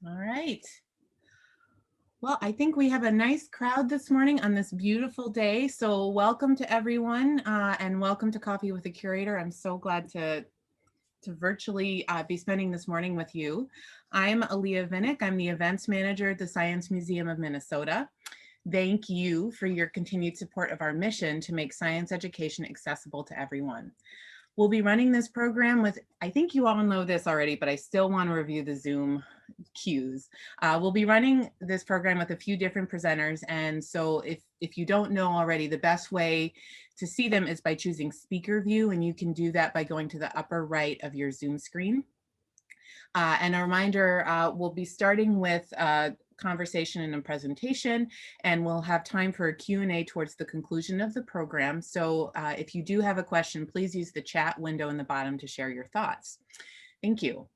All right. Well, I think we have a nice crowd this morning on this beautiful day. So welcome to everyone and welcome to Coffee with the Curator. I'm so glad to virtually be spending this morning with you. I'm Aaliyah Vinnick. I'm the events manager at the Science Museum of Minnesota. Thank you for your continued support of our mission to make science education accessible to everyone. We'll be running this program with, I think you all know this already, but I still want to review the Zoom cues. We'll be running this program with a few different presenters. And so if you don't know already, the best way to see them is by choosing speaker view. And you can do that by going to the upper right of your Zoom screen. And a reminder, we'll be starting with conversation and a presentation, and we'll have time for a Q&A towards the conclusion of the program. So if you do have a question, please use the chat window in the bottom to share your thoughts. Thank you.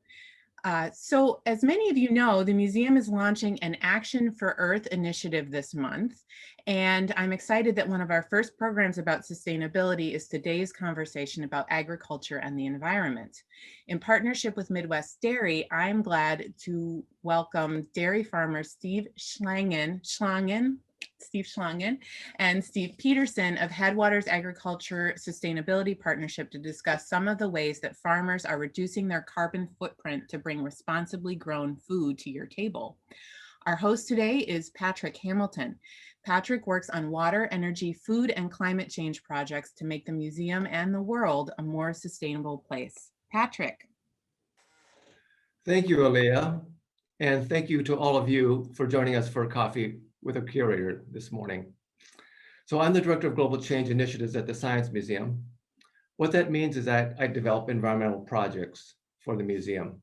So as many of you know, the museum is launching an Action for Earth initiative this month. And I'm excited that one of our first programs about sustainability is today's conversation about agriculture and the environment. In partnership with Midwest Dairy, I'm glad to welcome dairy farmer Steve Schlangen and Steve Peterson of Headwaters Agriculture Sustainability Partnership to discuss some of the ways that farmers are reducing their carbon footprint to bring responsibly grown food to your table. Our host today is Patrick Hamilton. Patrick works on water, energy, food, and climate change projects to make the museum and the world a more sustainable place. Patrick. Thank you, Aaliyah, and thank you to all of you for joining us for Coffee with a Curator this morning. So I'm the Director of Global Change Initiatives at the Science Museum. What that means is that I develop environmental projects for the museum.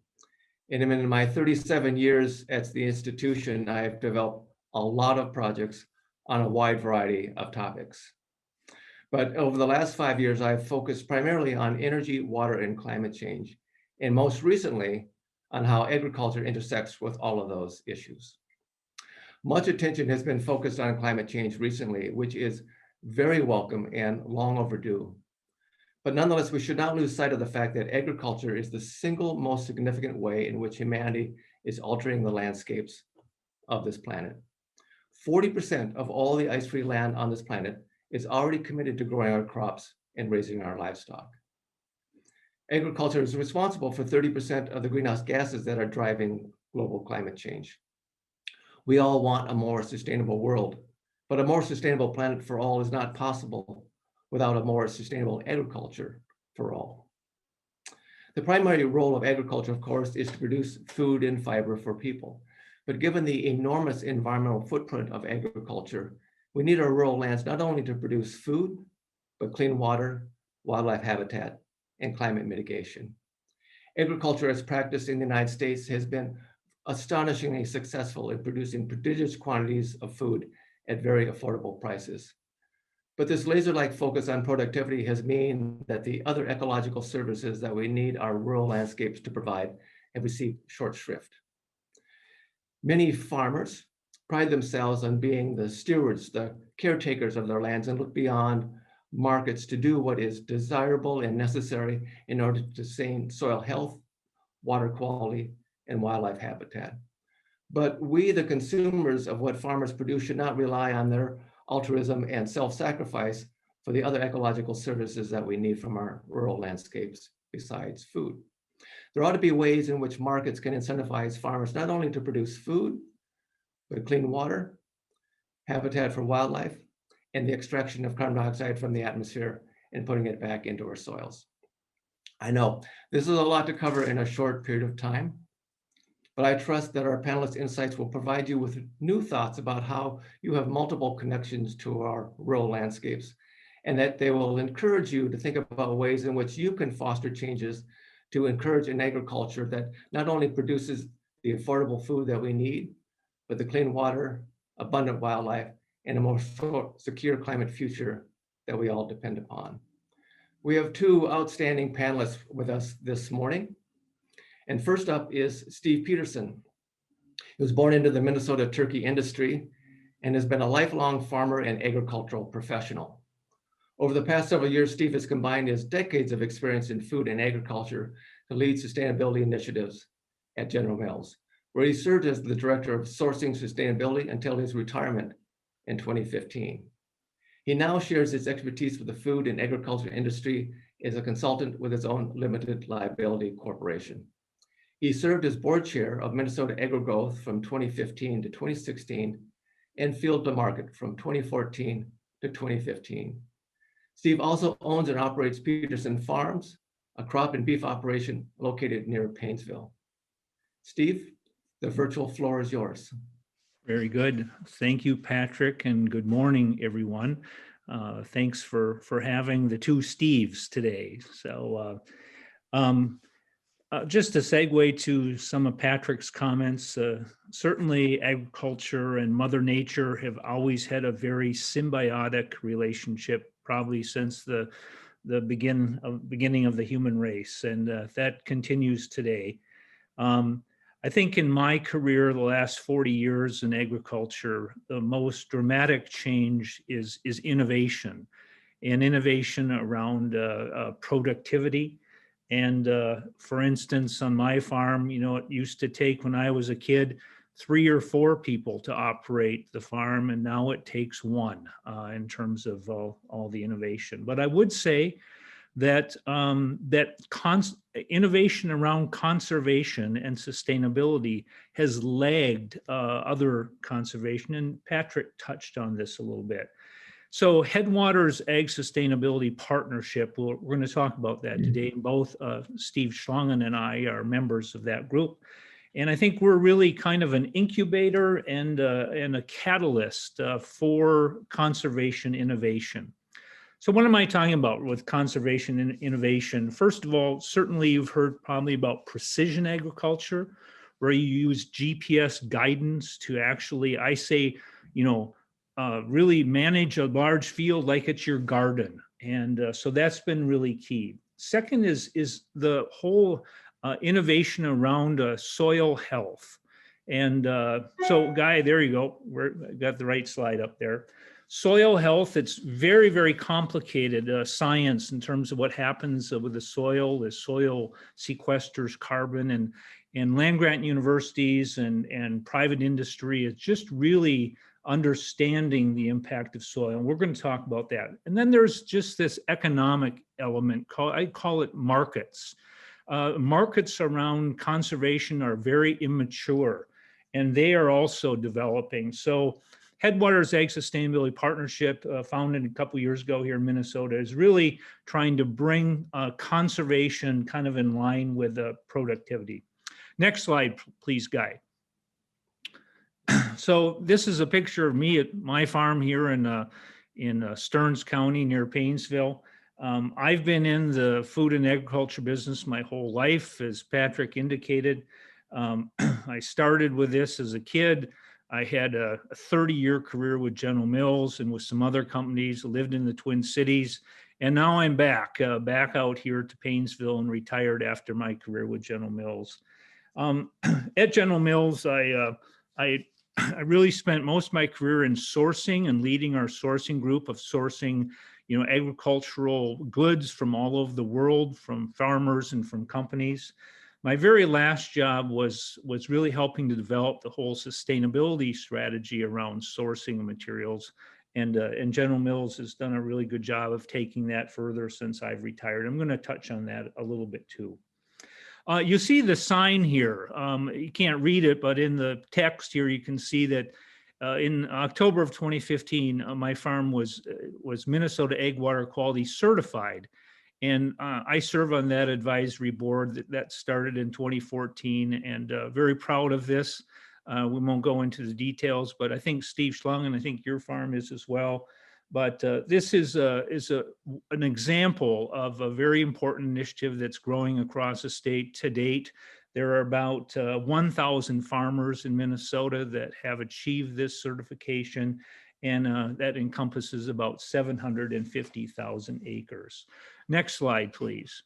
And in my 37 years at the institution, I've developed a lot of projects on a wide variety of topics. But over the last 5 years, I've focused primarily on energy, water, and climate change, and most recently, on how agriculture intersects with all of those issues. Much attention has been focused on climate change recently, which is very welcome and long overdue. But nonetheless, we should not lose sight of the fact that agriculture is the single most significant way in which humanity is altering the landscapes of this planet. 40% of all the ice-free land on this planet is already committed to growing our crops and raising our livestock. Agriculture is responsible for 30% of the greenhouse gases that are driving global climate change. We all want a more sustainable world, but a more sustainable planet for all is not possible without a more sustainable agriculture for all. The primary role of agriculture, of course, is to produce food and fiber for people. But given the enormous environmental footprint of agriculture, we need our rural lands not only to produce food, but clean water, wildlife habitat, and climate mitigation. Agriculture as practiced in the United States has been astonishingly successful in producing prodigious quantities of food at very affordable prices. But this laser-like focus on productivity has meant that the other ecological services that we need our rural landscapes to provide have received short shrift. Many farmers pride themselves on being the stewards, the caretakers of their lands, and look beyond markets to do what is desirable and necessary in order to sustain soil health, water quality, and wildlife habitat. But we, the consumers of what farmers produce, should not rely on their altruism and self-sacrifice for the other ecological services that we need from our rural landscapes besides food. There ought to be ways in which markets can incentivize farmers not only to produce food, but clean water, habitat for wildlife, and the extraction of carbon dioxide from the atmosphere and putting it back into our soils. I know this is a lot to cover in a short period of time, but I trust that our panelists' insights will provide you with new thoughts about how you have multiple connections to our rural landscapes, and that they will encourage you to think about ways in which you can foster changes to encourage an agriculture that not only produces the affordable food that we need, but the clean water, abundant wildlife, and a more secure climate future that we all depend upon. We have two outstanding panelists with us this morning. And first up is Steve Peterson. He was born into the Minnesota turkey industry and has been a lifelong farmer and agricultural professional. Over the past several years, Steve has combined his decades of experience in food and agriculture to lead sustainability initiatives at General Mills, where he served as the Director of Sourcing Sustainability until his retirement in 2015. He now shares his expertise with the food and agriculture industry as a consultant with his own limited liability corporation. He served as board chair of Minnesota AgriGrowth from 2015 to 2016 and Field to Market from 2014 to 2015. Steve also owns and operates Peterson Farms, a crop and beef operation located near Painesville. Steve, the virtual floor is yours. Very good. Thank you, Patrick, and good morning, everyone. Thanks for having the two Steves today. So just a segue to some of Patrick's comments, certainly agriculture and Mother Nature have always had a very symbiotic relationship, probably since the beginning of the human race, and that continues today. I think in my career, the last 40 years in agriculture, the most dramatic change is innovation, and innovation around productivity. And for instance, on my farm, it used to take, when I was a kid, 3 or 4 people to operate the farm, and now it takes 1 in terms of all the innovation. But I would say that innovation around conservation and sustainability has lagged other conservation, and Patrick touched on this a little bit. So Headwaters Ag Sustainability Partnership, we're going to talk about that today. Both Steve Schlangen and I are members of that group. And I think we're really kind of an incubator and a catalyst for conservation innovation. So what am I talking about with conservation and innovation? First of all, certainly you've heard probably about precision agriculture, where you use GPS guidance to actually, I say, really manage a large field like it's your garden. And so that's been really key. Second is the whole innovation around soil health. And so Guy, there you go. I got the right slide up there. Soil health, it's very, very complicated science in terms of what happens with the soil. The soil sequesters carbon, and land-grant universities and private industry is just really understanding the impact of soil. And we're going to talk about that. And then there's just this economic element, I call it markets. Markets around conservation are very immature, and they are also developing. So Headwaters Ag Sustainability Partnership, founded a couple years ago here in Minnesota, is really trying to bring conservation kind of in line with productivity. Next slide, please, Guy. So this is a picture of me at my farm here in Stearns County near Painesville. I've been in the food and agriculture business my whole life, as Patrick indicated. I started with this as a kid. I had a 30-year career with General Mills and with some other companies, lived in the Twin Cities, and now I'm back out here to Painesville and retired after my career with General Mills. At General Mills, I really spent most of my career in sourcing and leading our sourcing group of sourcing, agricultural goods from all over the world, from farmers and from companies. My very last job was really helping to develop the whole sustainability strategy around sourcing of materials. And General Mills has done a really good job of taking that further since I've retired. I'm going to touch on that a little bit too. You see the sign here. You can't read it, but in the text here, you can see that in October of 2015, my farm was Minnesota Ag Water Quality Certified. And I serve on that advisory board that started in 2014, and very proud of this. We won't go into the details, but I think Steve Schlangen, I think your farm is as well. But this is an example of a very important initiative that's growing across the state to date. There are about 1,000 farmers in Minnesota that have achieved this certification, and that encompasses about 750,000 acres. Next slide, please.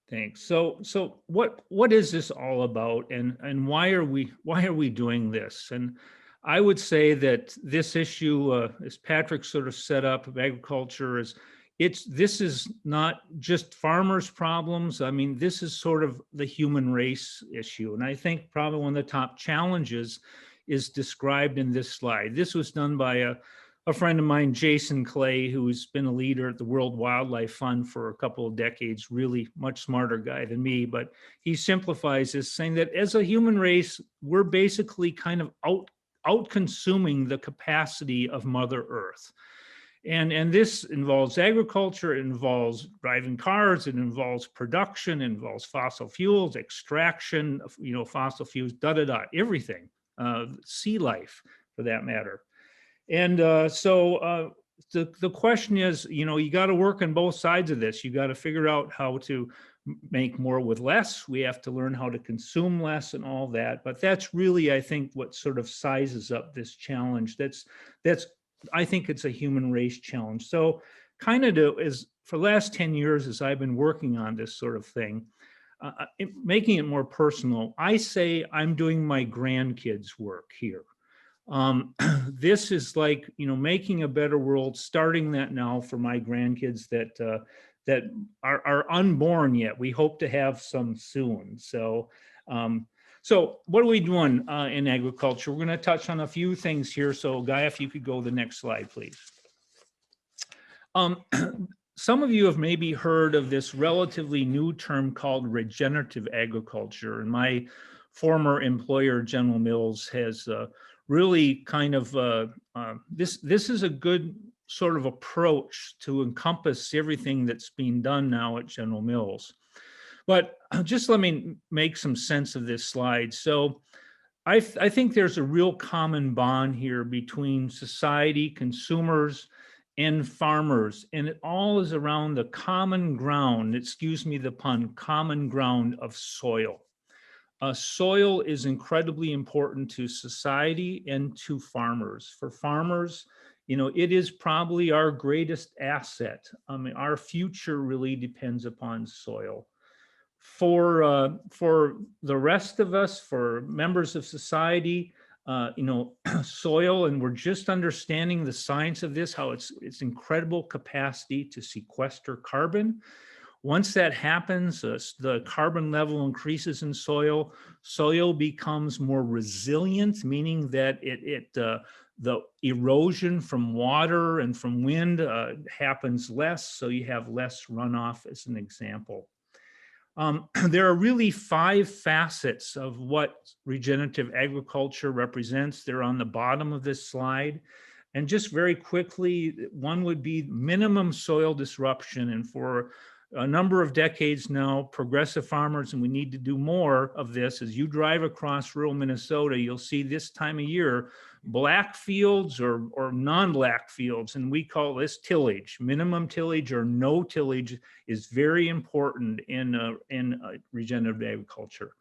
Thanks. So what is this all about, and why are we doing this? And I would say that this issue, as Patrick sort of set up, of agriculture is, this is not just farmers' problems. I mean, this is sort of the human race issue. And I think probably one of the top challenges is described in this slide. This was done by a friend of mine, Jason Clay, who's been a leader at the World Wildlife Fund for a couple of decades, really much smarter guy than me, but he simplifies this saying that as a human race, we're basically kind of out consuming the capacity of Mother Earth. And this involves agriculture, it involves driving cars, it involves production, it involves fossil fuels, extraction, fossil fuels, everything, sea life for that matter. And so the question is, you got to work on both sides of this. You got to figure out how to make more with less. We have to learn how to consume less and all that. But that's really, I think, what sort of sizes up this challenge. I think it's a human race challenge. So kind of for the last 10 years, as I've been working on this sort of thing, making it more personal, I say I'm doing my grandkids' work here. This is like, making a better world, starting that now for my grandkids that are unborn yet. We hope to have some soon. So what are we doing in agriculture? We're going to touch on a few things here. So Guy, if you could go to the next slide, please. Some of you have maybe heard of this relatively new term called regenerative agriculture. And my former employer, General Mills, has really kind of, this is a good sort of approach to encompass everything that's being done now at General Mills. But just let me make some sense of this slide. So I think there's a real common bond here between society, consumers, and farmers. And it all is around the common ground, excuse me the pun, common ground of soil. Soil is incredibly important to society and to farmers. For farmers, it is probably our greatest asset. I mean, our future really depends upon soil. For the rest of us, for members of society, soil, and we're just understanding the science of this, how it's incredible capacity to sequester carbon. Once that happens, the carbon level increases in soil. Soil becomes more resilient, meaning that the erosion from water and from wind happens less, so you have less runoff, as an example. There are really 5 facets of what regenerative agriculture represents. They're on the bottom of this slide. And just very quickly, one would be minimum soil disruption. And for a number of decades now, progressive farmers, and we need to do more of this. As you drive across rural Minnesota, you'll see this time of year, black fields or non-black fields, and we call this tillage. Minimum tillage or no tillage is very important in regenerative agriculture.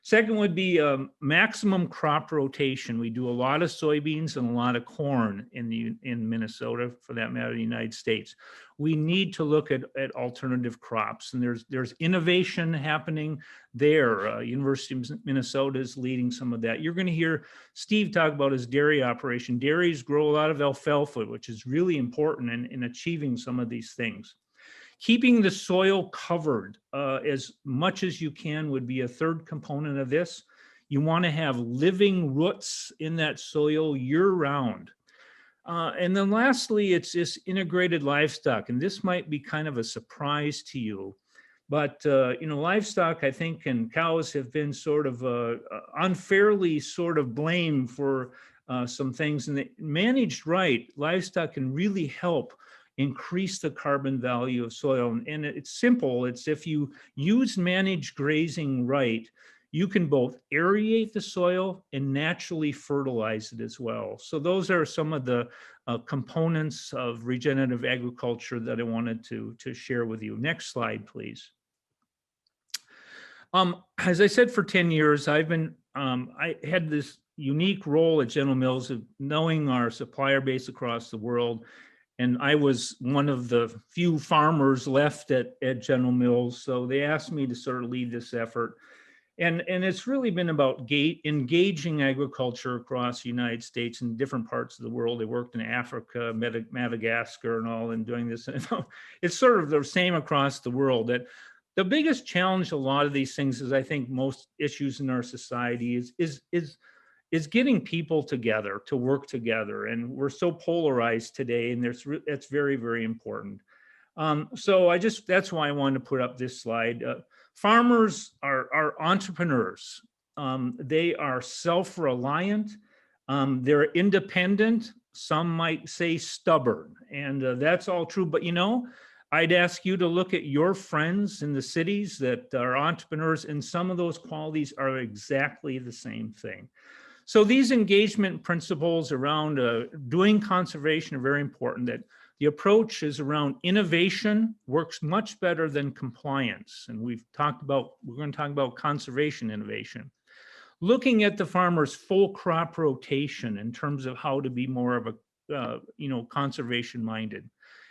Second would be maximum crop rotation. We do a lot of soybeans and a lot of corn in Minnesota, for that matter, the United States. We need to look at alternative crops, and there's innovation happening there. University of Minnesota is leading some of that. You're going to hear Steve talk about his dairy operation. Dairies grow a lot of alfalfa, which is really important in achieving some of these things. Keeping the soil covered as much as you can would be a third component of this. You want to have living roots in that soil year-round. And then lastly, it's this integrated livestock. And this might be kind of a surprise to you. But livestock, I think, and cows have been sort of unfairly sort of blamed for some things. And managed right, livestock can really help increase the carbon value of soil. And it's simple. It's if you use managed grazing right, you can both aerate the soil and naturally fertilize it as well. So those are some of the components of regenerative agriculture that I wanted to share with you. Next slide, please. As I said, for 10 years, I had this unique role at General Mills of knowing our supplier base across the world. And I was one of the few farmers left at General Mills. So they asked me to sort of lead this effort. And it's really been about engaging agriculture across the United States and different parts of the world. They worked in Africa, Madagascar and all, and doing this. It's sort of the same across the world. That the biggest challenge a lot of these things is, I think most issues in our society is getting people together to work together. And we're so polarized today, and that's very, very important. So that's why I wanted to put up this slide. Farmers are entrepreneurs. They are self-reliant. They're independent. Some might say stubborn, and that's all true. But I'd ask you to look at your friends in the cities that are entrepreneurs, and some of those qualities are exactly the same thing. So these engagement principles around doing conservation are very important. That the approach is around innovation, works much better than compliance. And we're going to talk about conservation innovation. Looking at the farmer's full crop rotation in terms of how to be more of a, conservation minded.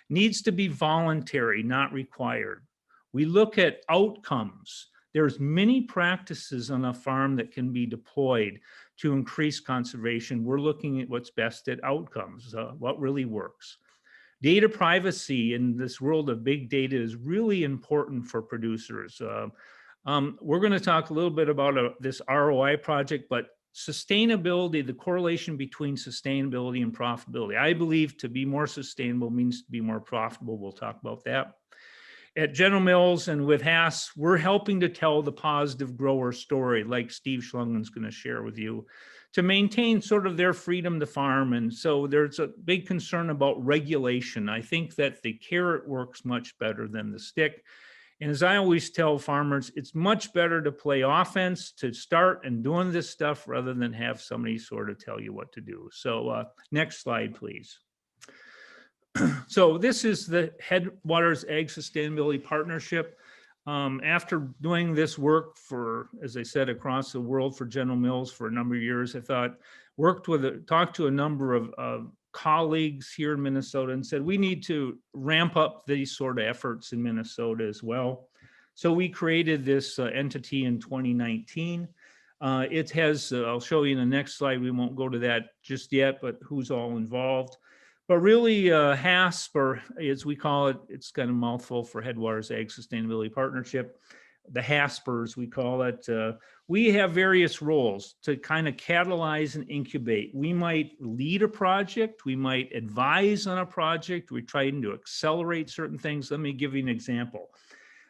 Needs to be voluntary, not required. We look at outcomes. There's many practices on a farm that can be deployed to increase conservation. We're looking at what's best at outcomes, what really works. Data privacy in this world of big data is really important for producers. We're going to talk a little bit about this ROI project, but sustainability, the correlation between sustainability and profitability. I believe to be more sustainable means to be more profitable. We'll talk about that. At General Mills and with Haas, we're helping to tell the positive grower story, like Steve Schlangen's going to share with you, to maintain sort of their freedom to farm. And so there's a big concern about regulation. I think that the carrot works much better than the stick. And as I always tell farmers, it's much better to play offense, to start and doing this stuff rather than have somebody sort of tell you what to do. So next slide, please. So this is the Headwaters Ag Sustainability Partnership. After doing this work for, as I said, across the world for General Mills for a number of years, I thought, talked to a number of colleagues here in Minnesota and said, we need to ramp up these sort of efforts in Minnesota as well. So we created this entity in 2019. It has, I'll show you in the next slide, we won't go to that just yet, but who's all involved. But really, HASP, or as we call it, it's kind of a mouthful for Headwaters Ag Sustainability Partnership, the HASPers, we call it. We have various roles to kind of catalyze and incubate. We might lead a project, we might advise on a project, we're trying to accelerate certain things. Let me give you an example.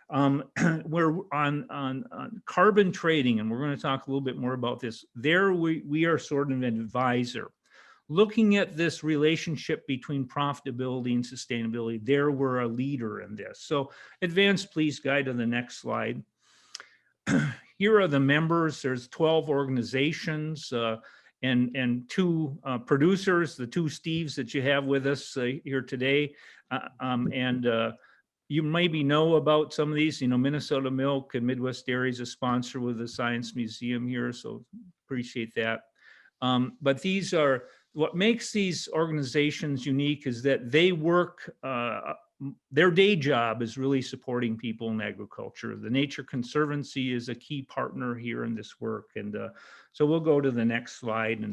We're on carbon trading, and we're going to talk a little bit more about this. There we are sort of an advisor. Looking at this relationship between profitability and sustainability, there we're a leader in this. So advance, please, Guy, to the next slide. Here are the members. There's 12 organizations and two producers, the two Steves that you have with us here today. You maybe know about some of these, Minnesota Milk and Midwest Dairy is a sponsor with the Science Museum here, so appreciate that. But these are, what makes these organizations unique is that they work, their day job is really supporting people in agriculture. The Nature Conservancy is a key partner here in this work. And so we'll go to the next slide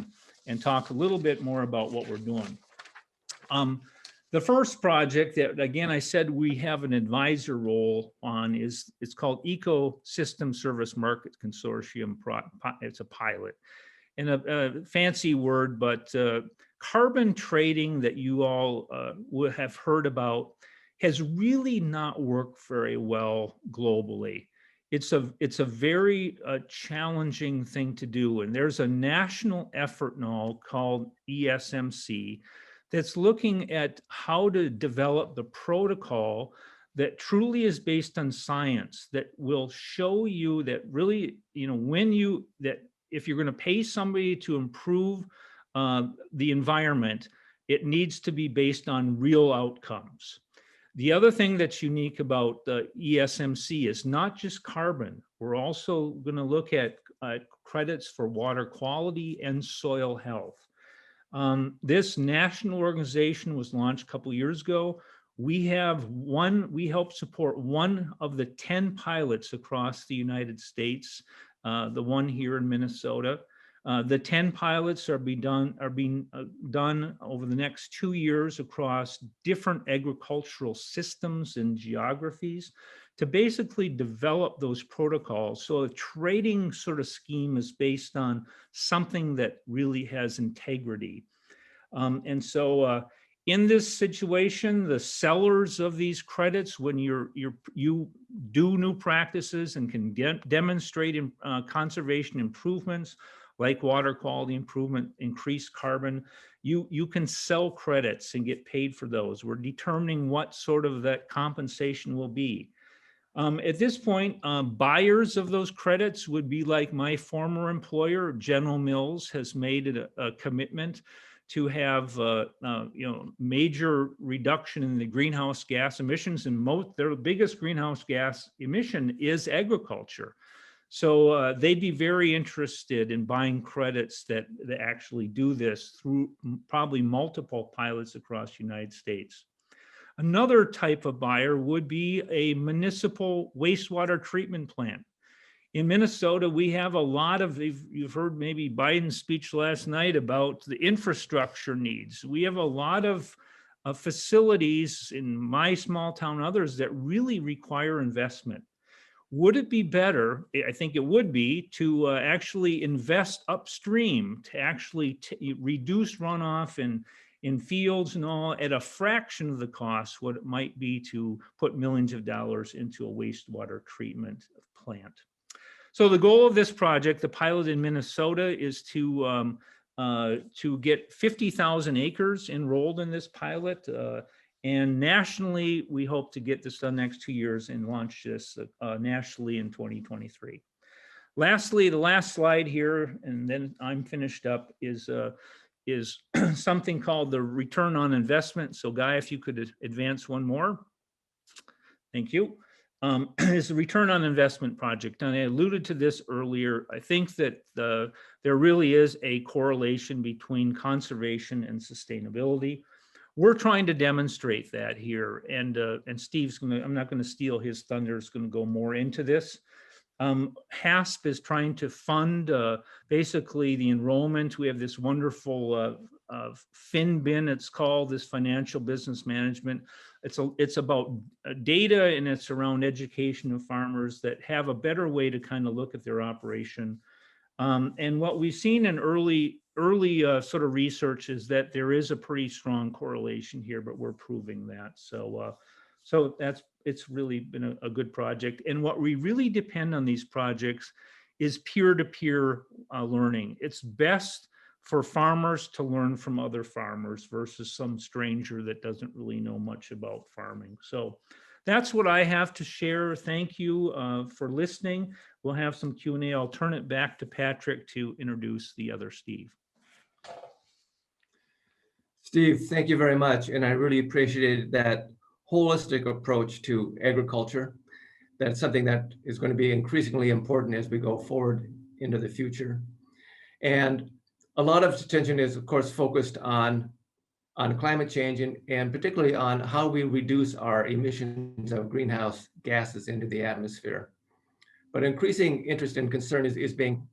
and talk a little bit more about what we're doing. The first project that, again, I said we have an advisor role on it's called Ecosystem Service Market Consortium. It's a pilot. And a fancy word, but carbon trading that you all would have heard about has really not worked very well globally. It's a very challenging thing to do. And there's a national effort now called ESMC that's looking at how to develop the protocol that truly is based on science, that will show you that really, if you're going to pay somebody to improve the environment, it needs to be based on real outcomes. The other thing that's unique about the ESMC is not just carbon. We're also going to look at credits for water quality and soil health. This national organization was launched a couple years ago. We help support one of the 10 pilots across the United States the one here in Minnesota. The 10 pilots are being done over the next 2 years across different agricultural systems and geographies to basically develop those protocols. So a trading sort of scheme is based on something that really has integrity. And so in this situation, the sellers of these credits, when you do new practices and can demonstrate conservation improvements, like water quality improvement, increased carbon, you can sell credits and get paid for those. We're determining what sort of that compensation will be. At this point, buyers of those credits would be like my former employer, General Mills, has made it a commitment to have major reduction in the greenhouse gas emissions, and their biggest greenhouse gas emission is agriculture. So they'd be very interested in buying credits that actually do this through probably multiple pilots across the United States. Another type of buyer would be a municipal wastewater treatment plant. In Minnesota, we have a lot of, you've heard maybe Biden's speech last night about the infrastructure needs. We have a lot of facilities in my small town and others that really require investment. Would it be better, I think it would be, to actually invest upstream to actually reduce runoff in fields and all at a fraction of the cost what it might be to put millions of dollars into a wastewater treatment plant. So the goal of this project, the pilot in Minnesota, is to get 50,000 acres enrolled in this pilot. And nationally, we hope to get this done next 2 years and launch this nationally in 2023. Lastly, the last slide here, and then I'm finished up, is something called the return on investment. So Guy, if you could advance one more. Thank you. Is the return on investment project. And I alluded to this earlier. I think that there really is a correlation between conservation and sustainability. We're trying to demonstrate that here. And Steve's gonna, I'm not gonna steal his thunder, is gonna go more into this. HASP is trying to fund basically the enrollment. We have this wonderful FinBin, it's called, this financial business management. It's about data, and it's around education of farmers that have a better way to kind of look at their operation. And what we've seen in early sort of research is that there is a pretty strong correlation here, but we're proving that. So it's really been a good project. And what we really depend on these projects is peer-to-peer learning. It's best for farmers to learn from other farmers versus some stranger that doesn't really know much about farming. So that's what I have to share. Thank you for listening. We'll have some Q&A. I'll turn it back to Patrick to introduce the other Steve. Steve, thank you very much. And I really appreciated that holistic approach to agriculture. That's something that is going to be increasingly important as we go forward into the future. And a lot of attention is, of course, focused on climate change and particularly on how we reduce our emissions of greenhouse gases into the atmosphere. But increasing interest and concern is being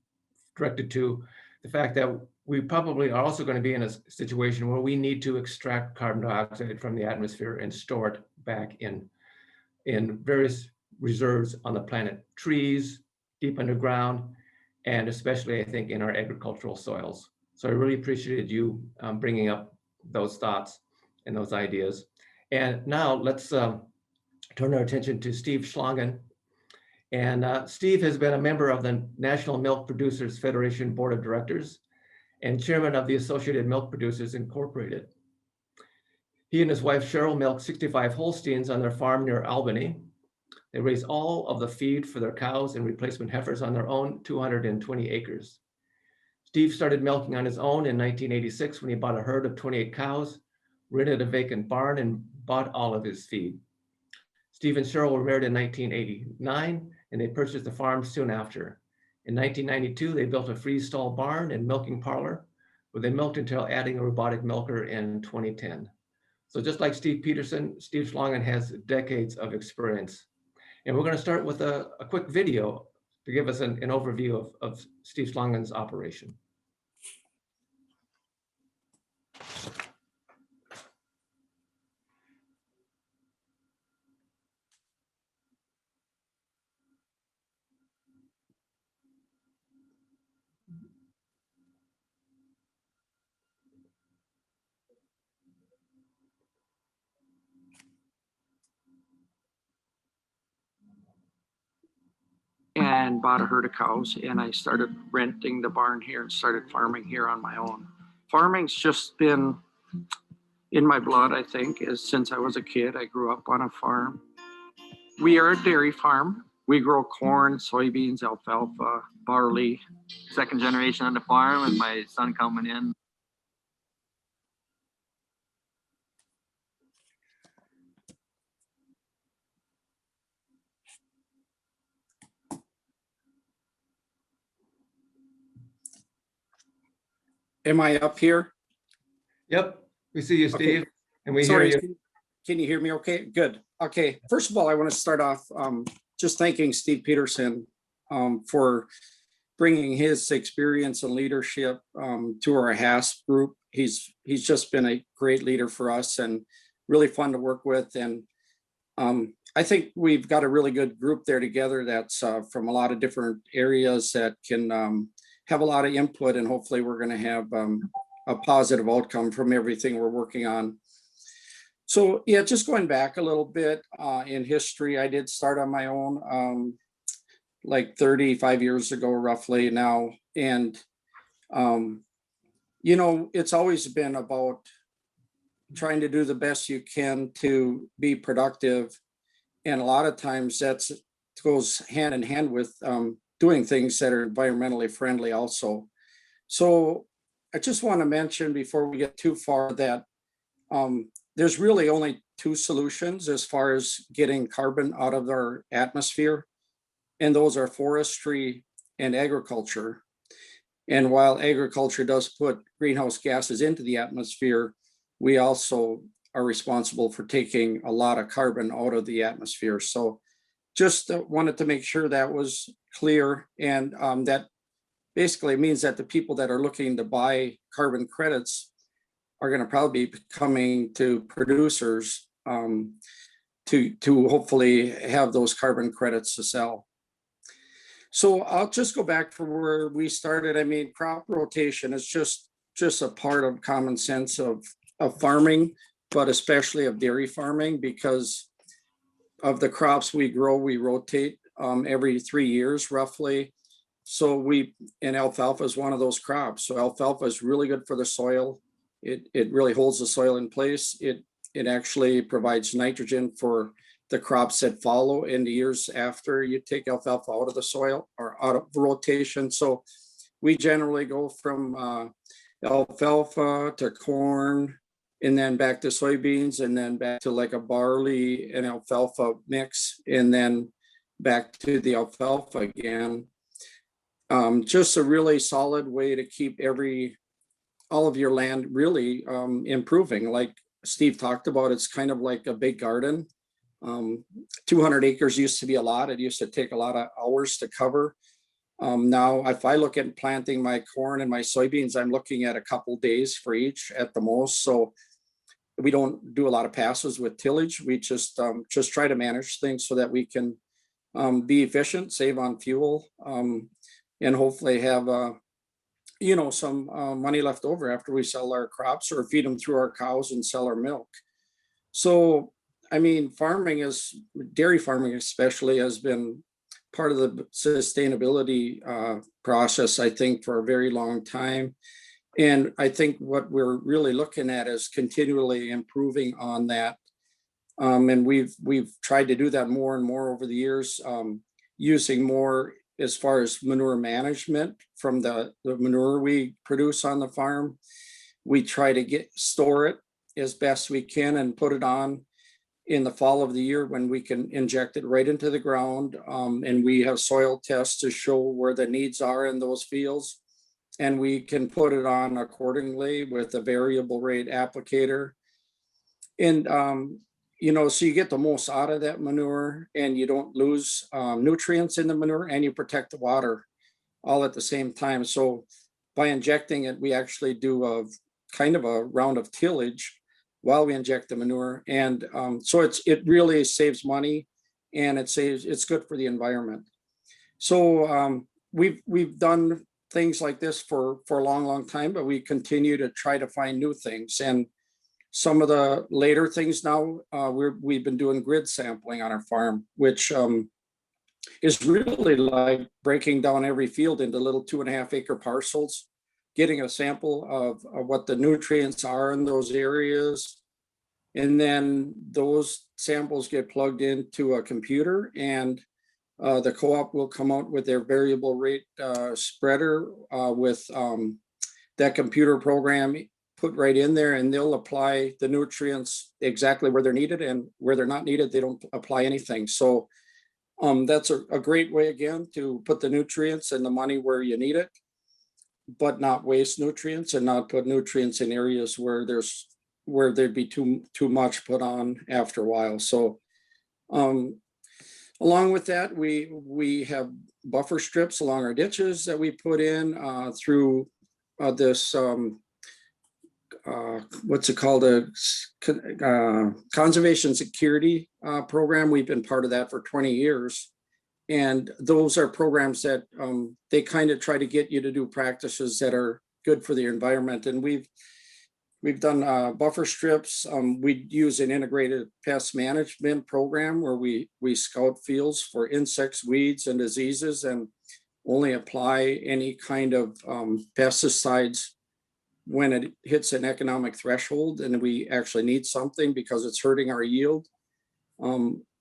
directed to the fact that we probably are also going to be in a situation where we need to extract carbon dioxide from the atmosphere and store it back in various reserves on the planet, trees, deep underground, and especially, I think, in our agricultural soils. So I really appreciated you bringing up those thoughts and those ideas. And now let's turn our attention to Steve Schlangen. And Steve has been a member of the National Milk Producers Federation Board of Directors and chairman of the Associated Milk Producers Incorporated. He and his wife Cheryl milk 65 Holsteins on their farm near Albany. They raise all of the feed for their cows and replacement heifers on their own 220 acres. Steve started milking on his own in 1986 when he bought a herd of 28 cows, rented a vacant barn, and bought all of his feed. Steve and Cheryl were married in 1989, and they purchased the farm soon after. In 1992, they built a freestall barn and milking parlor, where they milked until adding a robotic milker in 2010. So just like Steve Peterson, Steve Schlangen has decades of experience. And we're going to start with a quick video to give us an overview of Steve Schlangen's operation. And bought a herd of cows, and I started renting the barn here and started farming here on my own. Farming's just been in my blood, I think, since I was a kid. I grew up on a farm. We are a dairy farm. We grow corn, soybeans, alfalfa, barley. Second generation on the farm, and my son coming in. Am I up here? Yep, we see you, Steve, Okay. and we Sorry, hear you. can you hear me okay? Good. Okay, first of all, I want to start off just thanking Steve Peterson for bringing his experience and leadership to our HASP group. He's just been a great leader for us and really fun to work with. And I think we've got a really good group there together that's from a lot of different areas that can have a lot of input, and hopefully we're going to have a positive outcome from everything we're working on. So yeah, just going back a little bit in history, I did start on my own like 35 years ago, roughly now. And, you know, it's always been about trying to do the best you can to be productive. And a lot of times that goes hand in hand with doing things that are environmentally friendly also. So I just want to mention before we get too far that there's really only two solutions as far as getting carbon out of our atmosphere, and those are forestry and agriculture. And while agriculture does put greenhouse gases into the atmosphere, we also are responsible for taking a lot of carbon out of the atmosphere. So just wanted to make sure that was clear, and that basically means that the people that are looking to buy carbon credits are going to probably be coming to producers to hopefully have those carbon credits to sell. So I'll just go back for where we started. I mean, crop rotation is just a part of common sense of farming, but especially of dairy farming, because of the crops we grow, we rotate every 3 years roughly. So and alfalfa is one of those crops. So alfalfa is really good for the soil. It really holds the soil in place. It actually provides nitrogen for the crops that follow in the years after you take alfalfa out of the soil or out of rotation. So we generally go from alfalfa to corn, and then back to soybeans, and then back to like a barley and alfalfa mix, and then back to the alfalfa again. Just a really solid way to keep all of your land really improving. Like Steve talked about, it's kind of like a big garden. 200 acres used to be a lot. It used to take a lot of hours to cover. Now, if I look at planting my corn and my soybeans, I'm looking at a couple days for each at the most. So we don't do a lot of passes with tillage. We just try to manage things so that we can be efficient, save on fuel, and hopefully have some money left over after we sell our crops or feed them through our cows and sell our milk. So, I mean, dairy farming especially has been part of the sustainability process, I think, for a very long time. And I think what we're really looking at is continually improving on that. And we've tried to do that more and more over the years, using more as far as manure management from the manure we produce on the farm. We try to store it as best we can and put it on in the fall of the year when we can inject it right into the ground. And we have soil tests to show where the needs are in those fields. And we can put it on accordingly with a variable rate applicator. And, so you get the most out of that manure and you don't lose nutrients in the manure and you protect the water all at the same time. So by injecting it, we actually do a kind of a round of tillage while we inject the manure. And so it really saves money and it's good for the environment. So we've done things like this for a long time, but we continue to try to find new things. And some of the later things now, we've been doing grid sampling on our farm, which is really like breaking down every field into little 2.5 acre parcels, getting a sample of what the nutrients are in those areas. And then those samples get plugged into a computer and the co-op will come out with their variable rate spreader with that computer program put right in there, and they'll apply the nutrients exactly where they're needed, and where they're not needed, they don't apply anything. So that's a great way, again, to put the nutrients and the money where you need it, but not waste nutrients and not put nutrients in areas where there'd be too much put on after a while. So along with that, we have buffer strips along our ditches that we put in through this what's it called, a conservation security program. We've been part of that for 20 years. And those are programs that they kind of try to get you to do practices that are good for the environment. And we've done buffer strips. We use an integrated pest management program where we scout fields for insects, weeds, and diseases, and only apply any kind of pesticides when it hits an economic threshold and we actually need something because it's hurting our yield.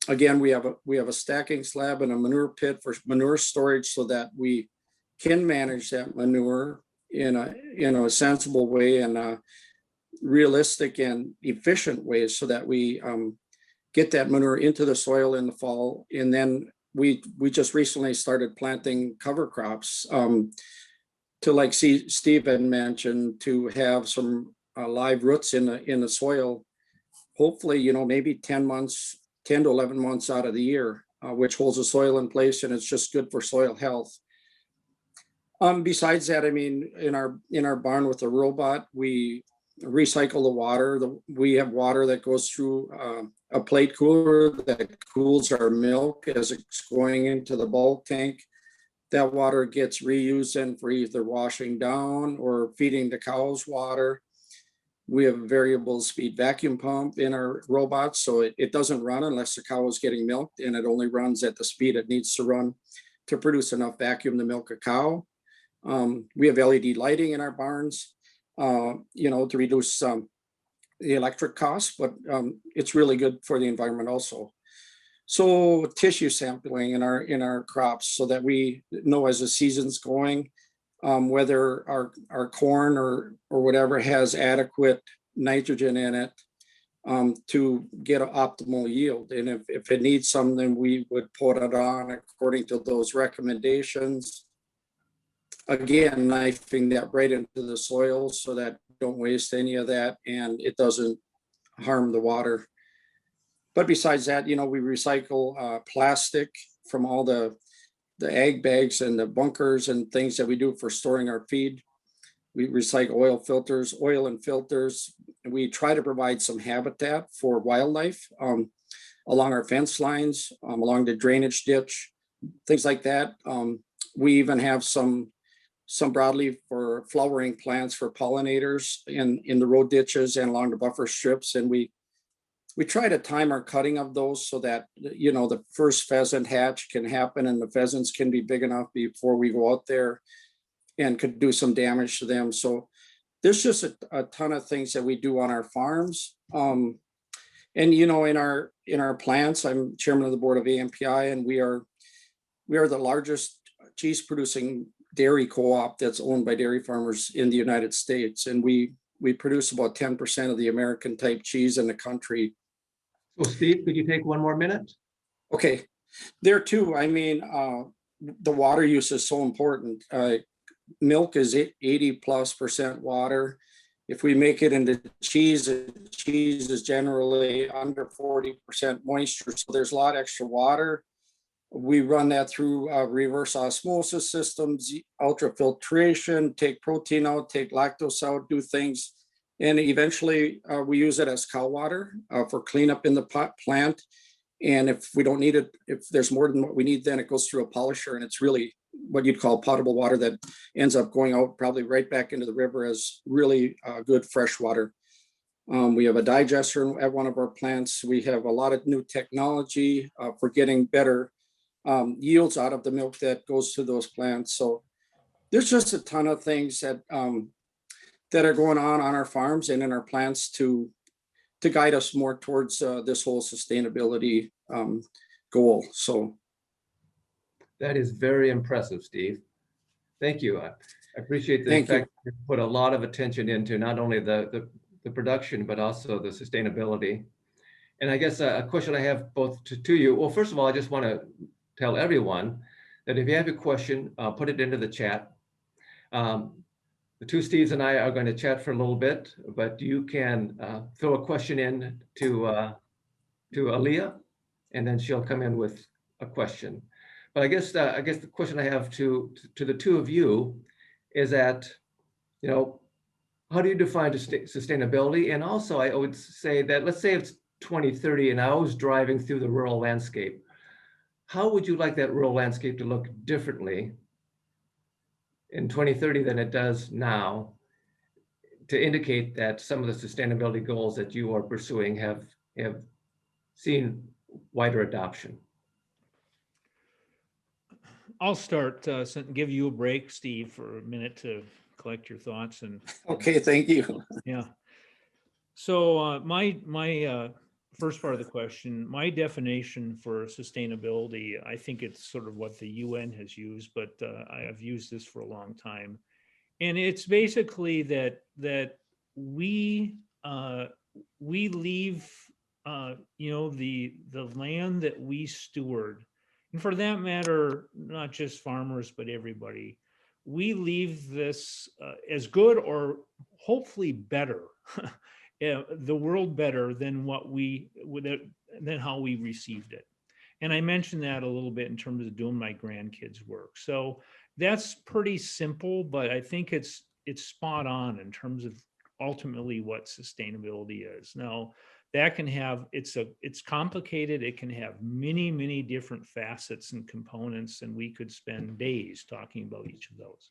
Again, we have a stacking slab and a manure pit for manure storage so that we can manage that manure in a sensible way and a realistic and efficient way so that we get that manure into the soil in the fall. And then we just recently started planting cover crops to, like Steve had mentioned, to have some live roots in the soil, hopefully, maybe 10 to 11 months out of the year, which holds the soil in place, and it's just good for soil health. Besides that, I mean, in our barn with the robot, we recycle the water. We have water that goes through a plate cooler that cools our milk as it's going into the bulk tank. That water gets reused in for either washing down or feeding the cows water. We have a variable speed vacuum pump in our robots, so it doesn't run unless the cow is getting milked, and it only runs at the speed it needs to run to produce enough vacuum to milk a cow. We have LED lighting in our barns, to reduce the electric costs, but it's really good for the environment also. So tissue sampling in our crops so that we know as the season's going, whether our corn or whatever has adequate nitrogen in it to get an optimal yield. And if it needs something, we would put it on according to those recommendations. Again, knifing that right into the soil so that don't waste any of that and it doesn't harm the water. But besides that, we recycle plastic from all the ag bags and the bunkers and things that we do for storing our feed. We recycle oil and filters. We try to provide some habitat for wildlife along our fence lines, along the drainage ditch, things like that. We even have some broadleaf for flowering plants for pollinators in the road ditches and along the buffer strips. And we try to time our cutting of those so that, the first pheasant hatch can happen and the pheasants can be big enough before we go out there and could do some damage to them. So there's just a ton of things that we do on our farms. And, in our plants, I'm chairman of the board of AMPI, and we are the largest cheese producing dairy co-op that's owned by dairy farmers in the United States. And we produce about 10% of the American type cheese in the country. So Steve, could you take one more minute? Okay, there too, I mean, the water use is so important. Milk is 80+% water. If we make it into cheese, cheese is generally under 40% moisture. So there's a lot extra water. We run that through reverse osmosis systems, ultrafiltration, take protein out, take lactose out, do things. And eventually we use it as cow water for cleanup in the plant. And if we don't need it, if there's more than what we need, then it goes through a polisher, and it's really what you'd call potable water that ends up going out probably right back into the river as really good fresh water. We have a digester at one of our plants. We have a lot of new technology for getting better yields out of the milk that goes to those plants. So there's just a ton of things that that are going on our farms and in our plants to guide us more towards this whole sustainability goal. So That is very impressive, Steve. Thank you. I appreciate the Thank you. fact that you put a lot of attention into not only the production, but also the sustainability. And I guess a question I have both to you. Well, first of all, I just want to tell everyone that if you have a question, put it into the chat. The two Steves and I are going to chat for a little bit, but you can throw a question in to Aaliyah, and then she'll come in with a question. But I guess the question I have to the two of you is that, you know, how do you define sustainability? And also, I would say that, let's say it's 2030 and I was driving through the rural landscape. How would you like that rural landscape to look differently in 2030 than it does now, to indicate that some of the sustainability goals that you are pursuing have seen wider adoption? I'll start, give you a break, Steve, for a minute to collect your thoughts. And okay, thank you. yeah. So my first part of the question, my definition for sustainability, I think it's sort of what the UN has used, but I have used this for a long time. And it's basically that we leave, you know, the land that we steward, and for that matter, not just farmers, but everybody, we leave this as good or hopefully better, the world better than than how we received it. And I mentioned that a little bit in terms of doing my grandkids' work. So that's pretty simple, but I think it's spot on in terms of ultimately what sustainability is. Now, that can have, it's complicated. It can have many different facets and components, and we could spend days talking about each of those.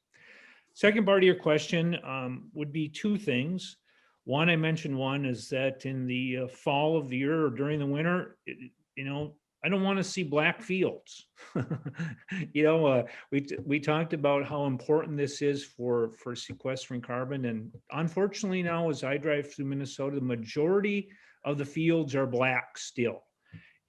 Second part of your question would be two things. One, I mentioned one is that in the fall of the year or during the winter, you know, I don't want to see black fields. You know, we talked about how important this is for sequestering carbon. And unfortunately now, as I drive through Minnesota, the majority of the fields are black still.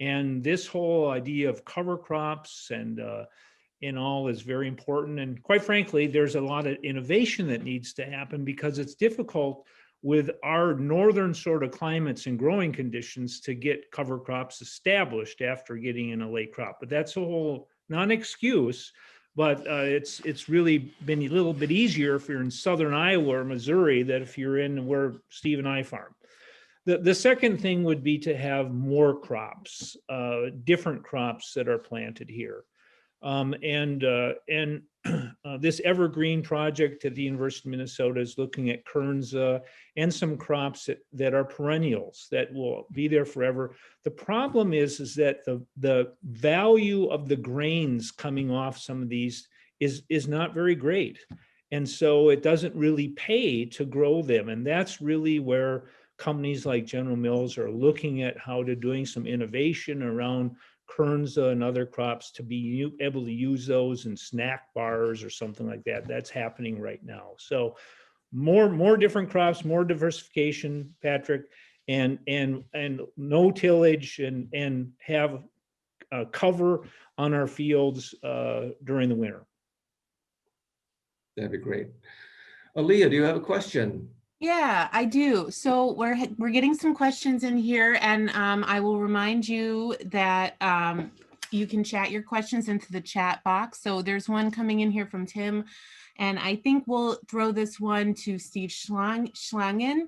And this whole idea of cover crops and all is very important. And quite frankly, there's a lot of innovation that needs to happen because it's difficult with our northern sort of climates and growing conditions to get cover crops established after getting in a late crop. But that's a whole, not an excuse, but it's really been a little bit easier if you're in southern Iowa or Missouri than if you're in where Steve and I farm. The second thing would be to have more crops, different crops that are planted here. This evergreen project at the University of Minnesota is looking at kerns and some crops that are perennials that will be there forever. The problem is that the value of the grains coming off some of these is not very great. And so it doesn't really pay to grow them. And that's really where companies like General Mills are looking at how to doing some innovation around kerns and other crops to be able to use those in snack bars or something like that. That's happening right now. So more different crops, more diversification, Patrick, and no tillage and have cover on our fields during the winter. That'd be great. Aaliyah, do you have a question? Yeah, I do. So we're getting some questions in here, and I will remind you that you can chat your questions into the chat box. So there's one coming in here from Tim. And I think we'll throw this one to Steve Schlangen.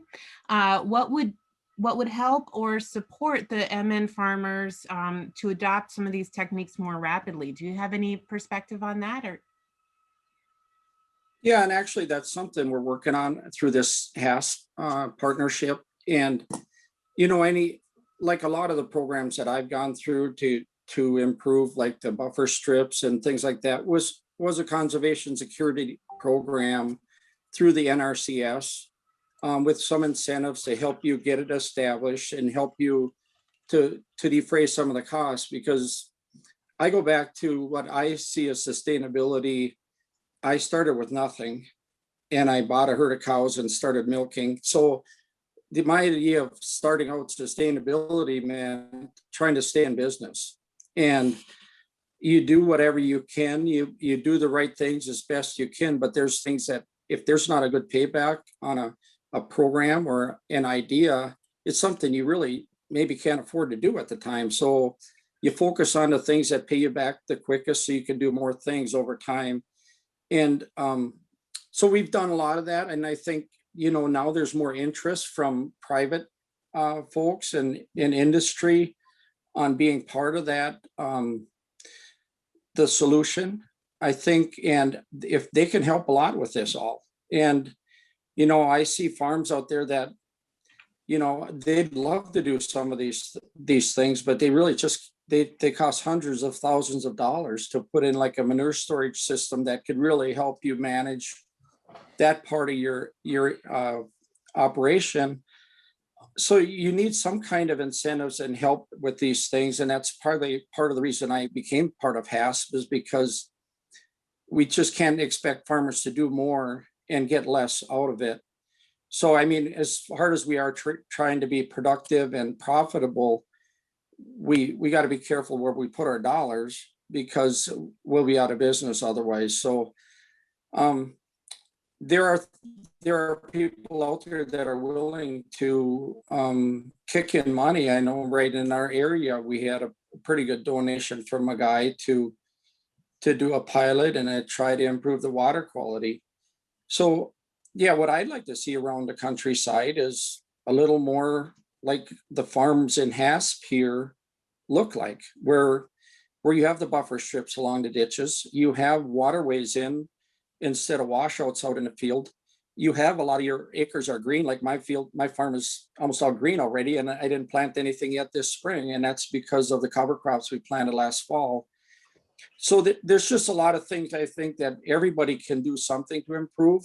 What would help or support the MN farmers to adopt some of these techniques more rapidly? Do you have any perspective on that? Or Yeah, and actually that's something we're working on through this HAS partnership. And, you know, like a lot of the programs that I've gone through to improve, like the buffer strips and things like that, was a conservation security program through the NRCS with some incentives to help you get it established and help you to defray some of the costs. Because I go back to what I see as sustainability. I started with nothing and I bought a herd of cows and started milking. So my idea of starting out sustainability meant trying to stay in business. And you do whatever you can, you do the right things as best you can, but there's things that if there's not a good payback on a program or an idea, it's something you really maybe can't afford to do at the time. So you focus on the things that pay you back the quickest so you can do more things over time. And so we've done a lot of that. And I think, you know, now there's more interest from private folks and in industry on being part of that, the solution, I think, and if they can help a lot with this all. And, you know, I see farms out there that, you know, they'd love to do some of these things, but they really just, they cost hundreds of thousands of dollars to put in like a manure storage system that could really help you manage that part of your operation. So you need some kind of incentives and help with these things. And that's part of the reason I became part of HASP, is because we just can't expect farmers to do more and get less out of it. So, I mean, as hard as we are trying to be productive and profitable, we got to be careful where we put our dollars, because we'll be out of business otherwise. So there are people out there that are willing to kick in money. I know right in our area, we had a pretty good donation from a guy to do a pilot and try to improve the water quality. So yeah, what I'd like to see around the countryside is a little more like the farms in HASP here look like, where you have the buffer strips along the ditches, you have waterways in instead of washouts out in the field. You have a lot of your acres are green, like my farm is almost all green already, and I didn't plant anything yet this spring, and that's because of the cover crops we planted last fall. So there's just a lot of things I think that everybody can do something to improve.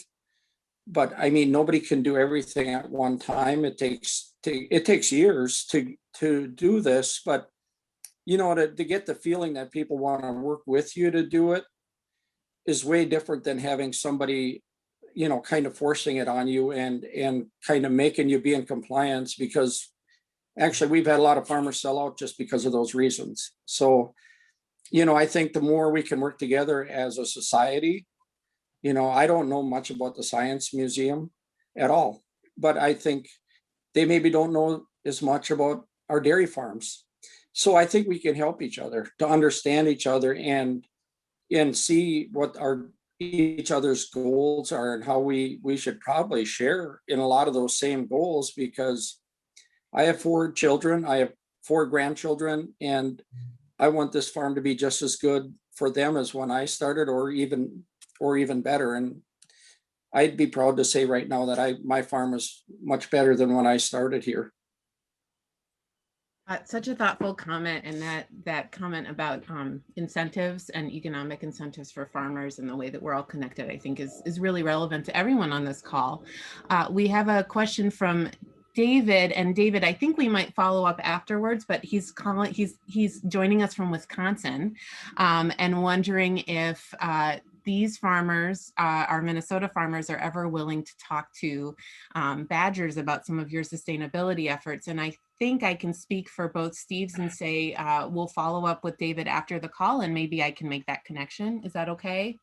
But I mean, nobody can do everything at one time. It takes years to do this, but you know, to get the feeling that people want to work with you to do it is way different than having somebody, you know, kind of forcing it on you and kind of making you be in compliance. Because actually we've had a lot of farmers sell out just because of those reasons. So, you know, I think the more we can work together as a society, you know, I don't know much about the Science Museum at all, but I think they maybe don't know as much about our dairy farms. So I think we can help each other to understand each other and see what each other's goals are and how we should probably share in a lot of those same goals. Because I have 4 children, I have 4 grandchildren, and I want this farm to be just as good for them as when I started, or even better. And I'd be proud to say right now that my farm is much better than when I started here. Such a thoughtful comment, and that comment about incentives and economic incentives for farmers and the way that we're all connected, I think is really relevant to everyone on this call. We have a question from David, and David, I think we might follow up afterwards, but he's joining us from Wisconsin, and wondering if these farmers, our Minnesota farmers, are ever willing to talk to Badgers about some of your sustainability efforts. And I think I can speak for both Steves and say we'll follow up with David after the call, and maybe I can make that connection. Is that okay?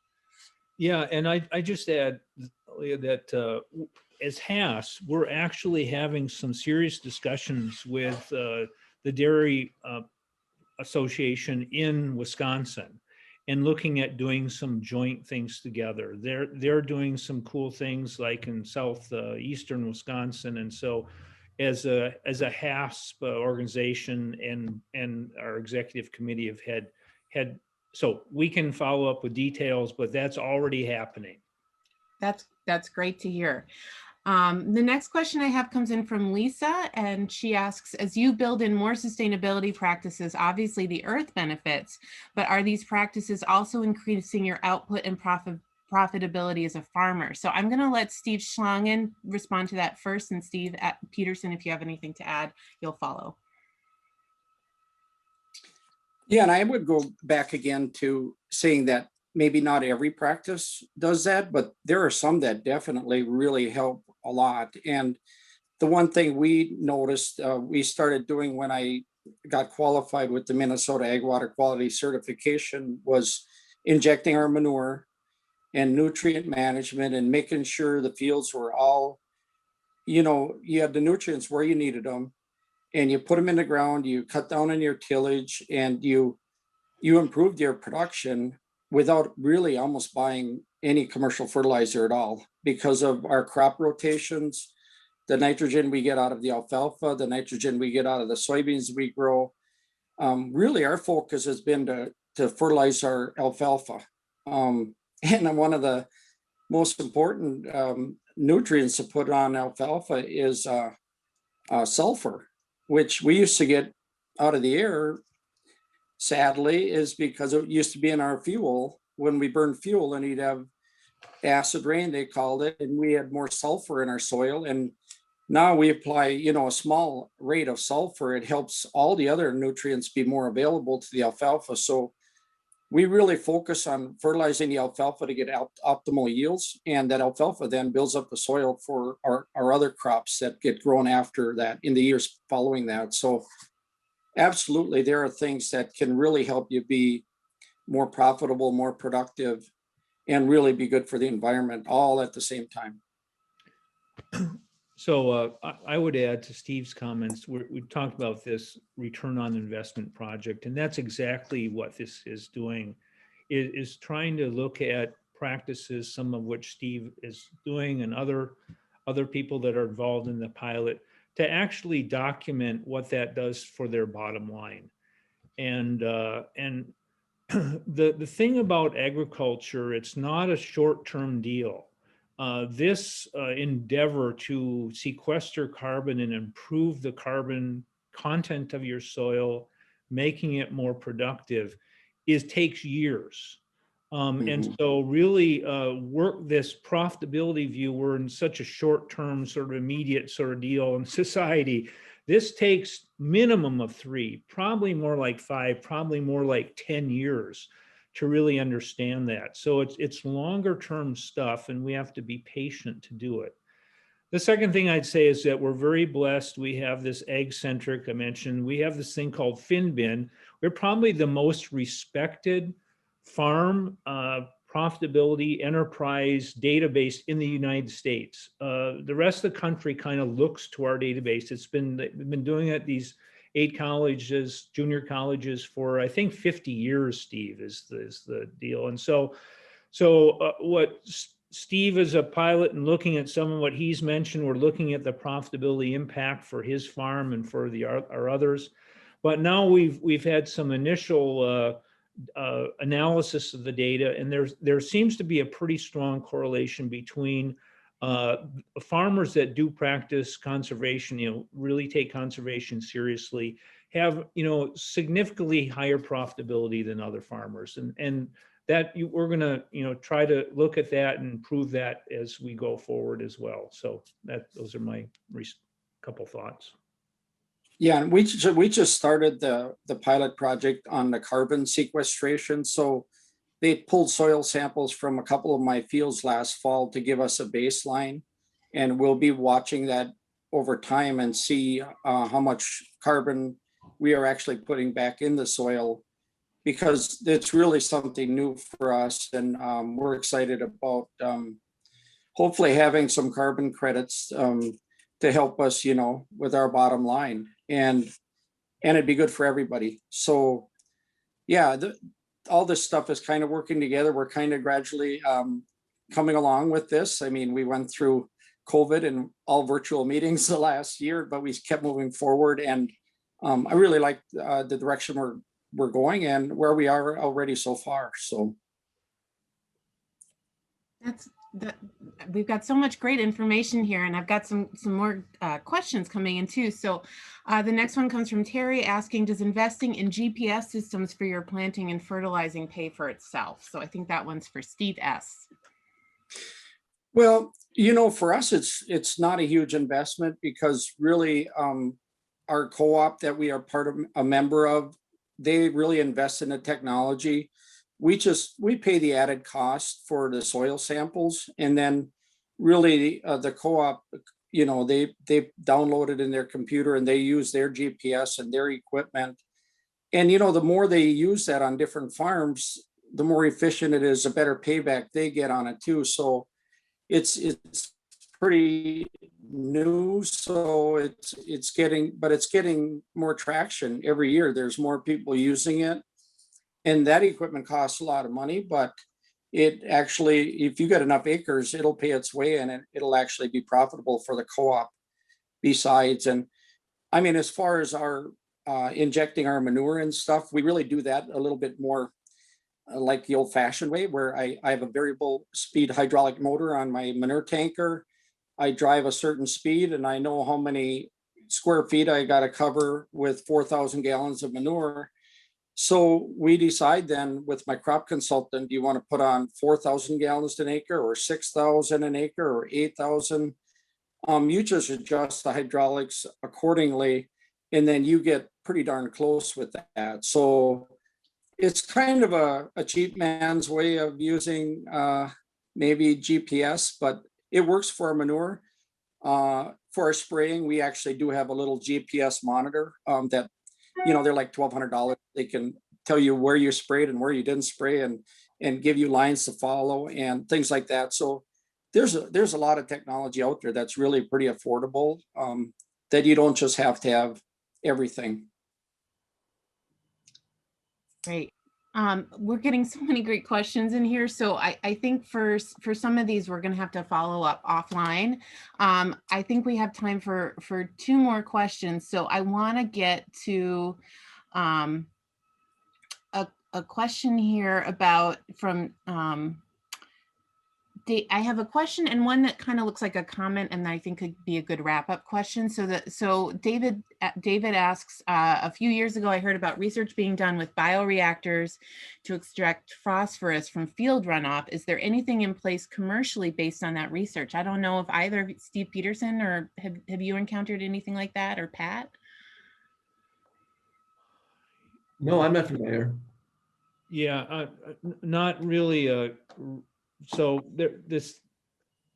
Yeah, and I just add that as HAS, we're actually having some serious discussions with the Dairy Association in Wisconsin. and looking at doing some joint things together. They're doing some cool things like in southeastern Wisconsin, and so as a HASP organization and our executive committee have had so we can follow up with details, but that's already happening. That's great to hear. The next question I have comes in from Lisa, and she asks, as you build in more sustainability practices, obviously the earth benefits, but are these practices also increasing your output and profitability as a farmer? So I'm going to let Steve Schlangen respond to that first, and Steve at Peterson, if you have anything to add, you'll follow. Yeah, and I would go back again to saying that maybe not every practice does that, but there are some that definitely really help a lot. And the one thing we noticed, we started doing when I got qualified with the Minnesota Ag Water Quality Certification was injecting our manure and nutrient management and making sure the fields were all, you had the nutrients where you needed them, and you put them in the ground, you cut down on your tillage, and you improved your production without really almost buying any commercial fertilizer at all because of our crop rotations, the nitrogen we get out of the alfalfa, the nitrogen we get out of the soybeans we grow. Really, our focus has been to fertilize our alfalfa. And one of the most important nutrients to put on alfalfa is sulfur, which we used to get out of the air, sadly, is because it used to be in our fuel when we burned fuel, and you'd have acid rain, they called it, and we had more sulfur in our soil. And now we apply, a small rate of sulfur. It helps all the other nutrients be more available to the alfalfa. So we really focus on fertilizing the alfalfa to get optimal yields, and that alfalfa then builds up the soil for our other crops that get grown after that in the years following that. So absolutely, there are things that can really help you be more profitable, more productive, and really be good for the environment all at the same time. So I would add to Steve's comments, we've talked about this return on investment project, and that's exactly what this is doing, is trying to look at practices, some of which Steve is doing and other people that are involved in the pilot, to actually document what that does for their bottom line. And the thing about agriculture, it's not a short-term deal. This endeavor to sequester carbon and improve the carbon content of your soil, making it more productive, takes years. And so really this profitability view, we're in such a short-term sort of immediate sort of deal in society. This takes minimum of 3, probably more like 5, probably more like 10 years to really understand that. So it's longer term stuff, and we have to be patient to do it. The second thing I'd say is that we're very blessed. We have this ag-centric, I mentioned, we have this thing called FinBin. We're probably the most respected farm profitability enterprise database in the United States. The rest of the country kind of looks to our database. We've been doing it, these 8 colleges, junior colleges, for I think 50 years, Steve, is the deal. And so what Steve is a pilot and looking at some of what he's mentioned, we're looking at the profitability impact for his farm and for our others. But now we've had some initial analysis of the data, and there seems to be a pretty strong correlation between farmers that do practice conservation, really take conservation seriously, have significantly higher profitability than other farmers, and that we're going to try to look at that and improve that as we go forward as well. So those are my couple thoughts. Yeah, and we just started the pilot project on the carbon sequestration. So they pulled soil samples from a couple of my fields last fall to give us a baseline, and we'll be watching that over time and see how much carbon we are actually putting back in the soil, because it's really something new for us, and we're excited about hopefully having some carbon credits to help us, with our bottom line, and it'd be good for everybody. So yeah, all this stuff is kind of working together. We're kind of gradually coming along with this. I mean, we went through COVID and all virtual meetings the last year, but we kept moving forward. And I really like the direction we're going and where we are already so far. So we've got so much great information here, and I've got some more questions coming in too. So the next one comes from Terry asking, does investing in GPS systems for your planting and fertilizing pay for itself? So I think that one's for Steve S. Well, you know, for us, it's not a huge investment because really our co-op that we are a member of, they really invest in the technology. We pay the added cost for the soil samples, and then really the co-op, you know, they download it in their computer and they use their GPS and their equipment. And, you know, the more they use that on different farms, the more efficient it is, the better payback they get on it too. So it's pretty new. So it's getting more traction every year. There's more people using it. And that equipment costs a lot of money, but it actually, if you get enough acres, it'll pay its way and it'll actually be profitable for the co-op besides. And I mean, as far as our injecting our manure and stuff, we really do that a little bit more like the old fashioned way, where I have a variable speed hydraulic motor on my manure tanker. I drive a certain speed and I know how many square feet I got to cover with 4,000 gallons of manure. So we decide then with my crop consultant, do you want to put on 4,000 gallons an acre or 6,000 an acre or 8,000? You just adjust the hydraulics accordingly, and then you get pretty darn close with that. So it's kind of a cheap man's way of using maybe GPS, but it works for our manure. For our spraying, we actually do have a little GPS monitor that, you know, they're like $1,200. They can tell you where you sprayed and where you didn't spray and give you lines to follow and things like that. So there's a lot of technology out there that's really pretty affordable, that you don't just have to have everything. Great. We're getting so many great questions in here. So I think for some of these, we're going to have to follow up offline. I think we have time for 2 more questions. So I want to get to a question here about from I have a question and one that kind of looks like a comment, and I think could be a good wrap-up question. So David asks, a few years ago, I heard about research being done with bioreactors to extract phosphorus from field runoff. Is there anything in place commercially based on that research? I don't know if either Steve Peterson or have you encountered anything like that, or Pat? No, I'm not familiar. Yeah, not really. So it's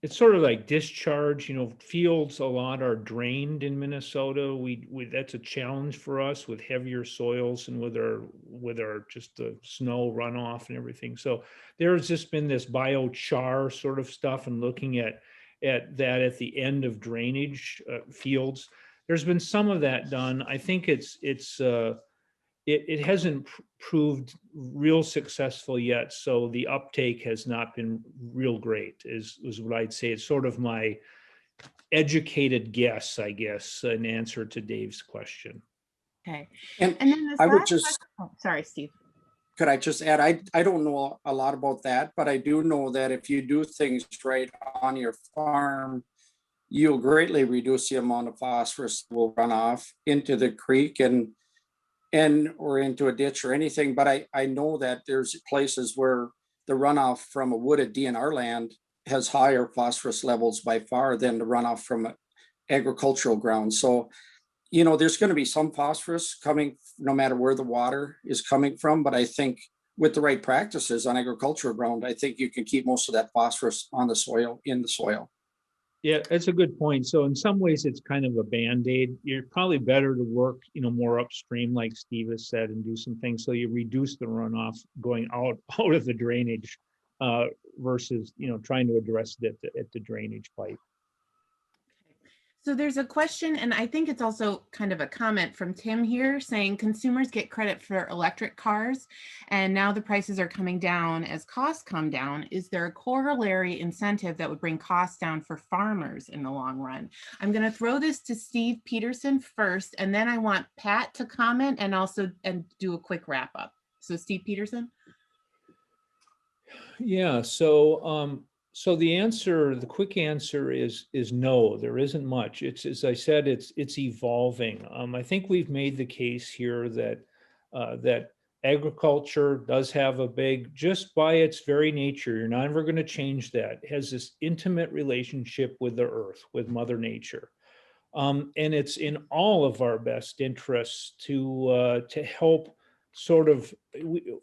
sort of like discharge, you know, fields a lot are drained in Minnesota. We that's a challenge for us with heavier soils and with our just the snow runoff and everything. So there's just been this biochar sort of stuff and looking at that at the end of drainage fields. There's been some of that done. I think it hasn't proved real successful yet. So the uptake has not been real great is what I'd say. It's sort of my educated guess, I guess, in answer to Dave's question. Okay. And then this I would last just, question, oh, sorry, Steve. could I just add, I don't know a lot about that, but I do know that if you do things right on your farm, you'll greatly reduce the amount of phosphorus that will run off into the creek and or into a ditch or anything. But I know that there's places where the runoff from a wooded DNR land has higher phosphorus levels by far than the runoff from agricultural ground. So, you know, there's going to be some phosphorus coming no matter where the water is coming from. But I think with the right practices on agricultural ground, I think you can keep most of that phosphorus on the soil, in the soil. Yeah, that's a good point. So in some ways, it's kind of a Band-Aid. You're probably better to work, you know, more upstream, like Steve has said, and do some things so you reduce the runoff going out of the drainage versus, you know, trying to address it at the drainage pipe. So there's a question, and I think it's also kind of a comment from Tim here saying consumers get credit for electric cars, and now the prices are coming down as costs come down. Is there a corollary incentive that would bring costs down for farmers in the long run? I'm going to throw this to Steve Peterson first, and then I want Pat to comment and also do a quick wrap up. So Steve Peterson. Yeah, so the answer, the quick answer is no, there isn't much. It's, as I said, it's evolving. I think we've made the case here that that agriculture does have a big, just by its very nature, you're not ever going to change that, has this intimate relationship with the earth, with Mother Nature. And it's in all of our best interests to help sort of,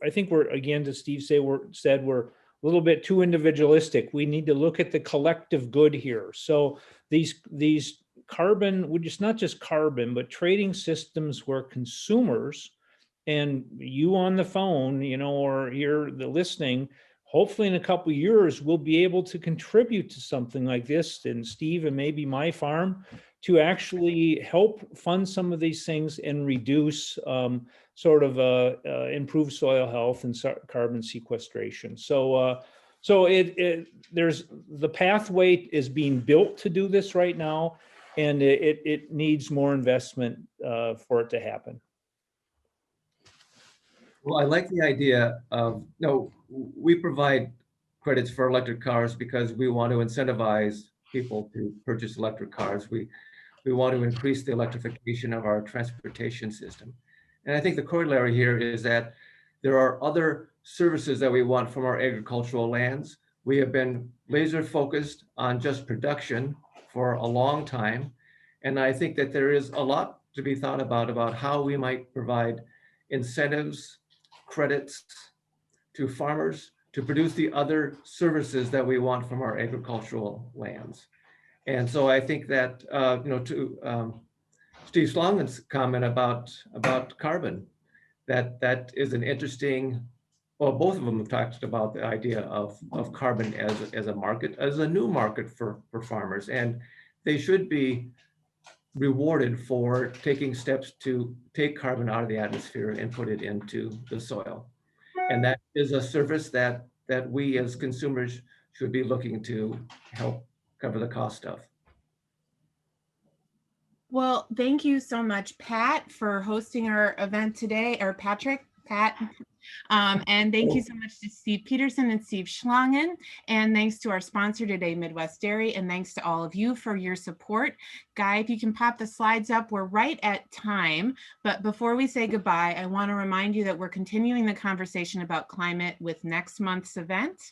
I think we're, again, to Steve said we're a little bit too individualistic. We need to look at the collective good here. So these carbon, which is not just carbon, but trading systems where consumers and you on the phone, you know, or you're the listening, hopefully in a couple of years, we'll be able to contribute to something like this, and Steve and maybe my farm, to actually help fund some of these things and reduce sort of improve soil health and carbon sequestration. So there's the pathway is being built to do this right now, and it needs more investment for it to happen. Well, I like the idea of, no, we provide credits for electric cars because we want to incentivize people to purchase electric cars. We want to increase the electrification of our transportation system. And I think the corollary here is that there are other services that we want from our agricultural lands. We have been laser focused on just production for a long time. And I think that there is a lot to be thought about how we might provide incentives, credits to farmers to produce the other services that we want from our agricultural lands. And so I think that, to Steve Schlangen's comment about carbon, that is an interesting, well, both of them have talked about the idea of carbon as a market, as a new market for farmers. And they should be rewarded for taking steps to take carbon out of the atmosphere and put it into the soil. And that is a service that we as consumers should be looking to help cover the cost of. Well, thank you so much, Pat, for hosting our event today, or Pat. And thank you so much to Steve Peterson and Steve Schlangen. And thanks to our sponsor today, Midwest Dairy. And thanks to all of you for your support. Guy, if you can pop the slides up, we're right at time. But before we say goodbye, I want to remind you that we're continuing the conversation about climate with next month's event.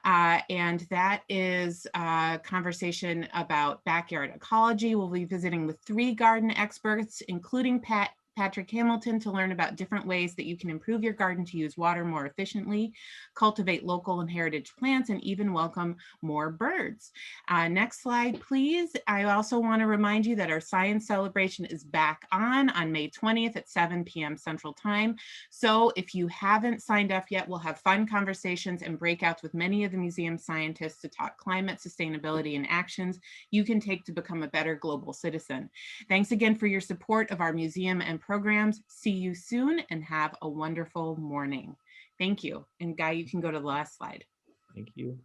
And that is a conversation about backyard ecology. We'll be visiting with 3 garden experts, including Patrick Hamilton, to learn about different ways that you can improve your garden to use water more efficiently, cultivate local and heritage plants, and even welcome more birds. Next slide, please. I also want to remind you that our science celebration is back on May 20th at 7 p.m. Central Time. So if you haven't signed up yet, we'll have fun conversations and breakouts with many of the museum scientists to talk climate, sustainability, and actions you can take to become a better global citizen. Thanks again for your support of our museum and programs. See you soon and have a wonderful morning. Thank you. And Guy, you can go to the last slide. Thank you.